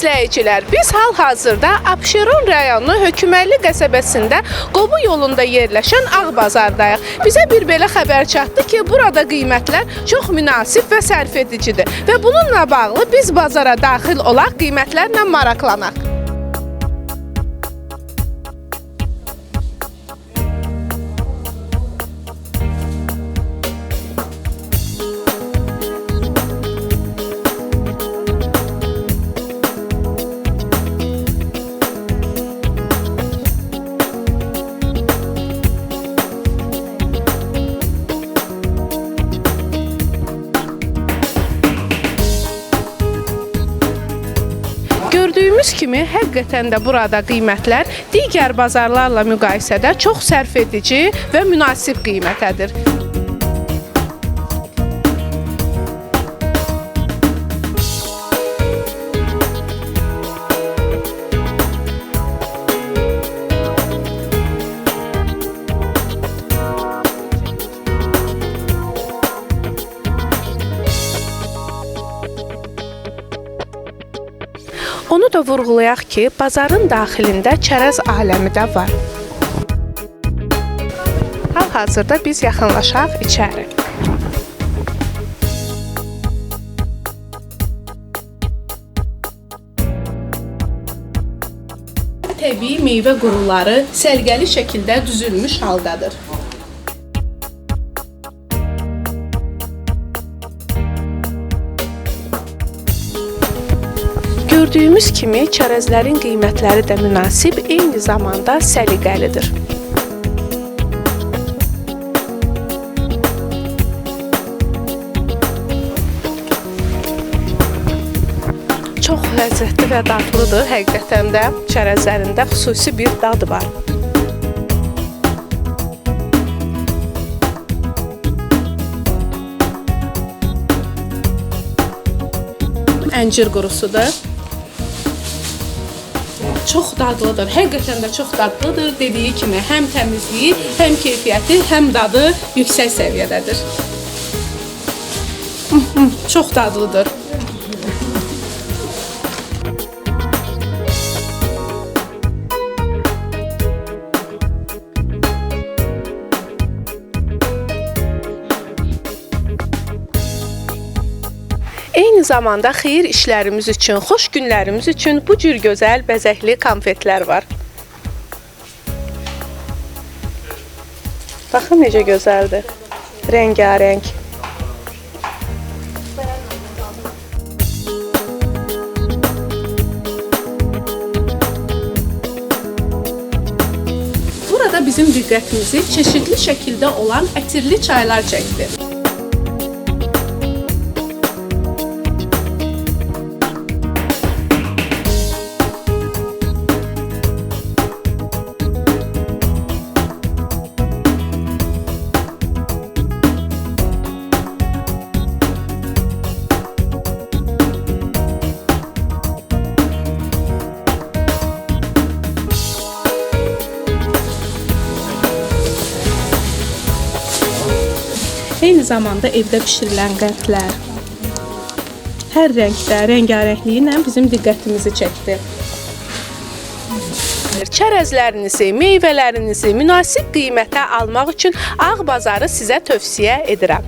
izləyicilər, biz hal-hazırda Abşeron rayonu Hökümərli qəsəbəsində Qobu yolunda yerləşən Ağ bazardayıq. Bizə bir belə xəbər çatdı ki, burada qiymətlər çox münasib və sərf edicidir və bununla bağlı biz bazara daxil olaq, qiymətlərlə maraqlanaq. Gördüyümüz kimi, həqiqətən də burada qiymətlər digər bazarlarla müqayisədə çox sərf edici və münasib qiymətədir. Onu da vurğulayaq ki, bazarın daxilində çərəz aləmi də var. Hal-hazırda biz yaxınlaşaq içəri. Təbii meyvə quruları səliqəli şəkildə düzülmüş haldadır. Gördüyümüz kimi, çərəzlərin qiymətləri də münasib, eyni zamanda səliqəlidir. Çox ləzzətli və dadlıdır, həqiqətən də çərəzlərində xüsusi bir dadı var. Əncir qurusudur. Çox dadlıdır, həqiqətən də çox dadlıdır. Dediyi kimi, həm təmizliyi, həm keyfiyyəti, həm dadı yüksək səviyyədədir. Çox dadlıdır. Eyni zamanda xeyir işlərimiz üçün, xoş günlərimiz üçün bu cür gözəl, bəzəkli konfetlər var. Baxın necə gözəldir, rəngarəng. Burada bizim diqqətimizi çeşidli şəkildə olan ətirli çaylar çəkdi. Eyni zamanda evdə bişirilən qəndlər hər rəngdə, rəngarəngliyi ilə bizim diqqətimizi çəkdi. Çərəzlərinizi, meyvələrinizi münasib qiymətə almaq üçün Ağ bazarı sizə tövsiyə edirəm.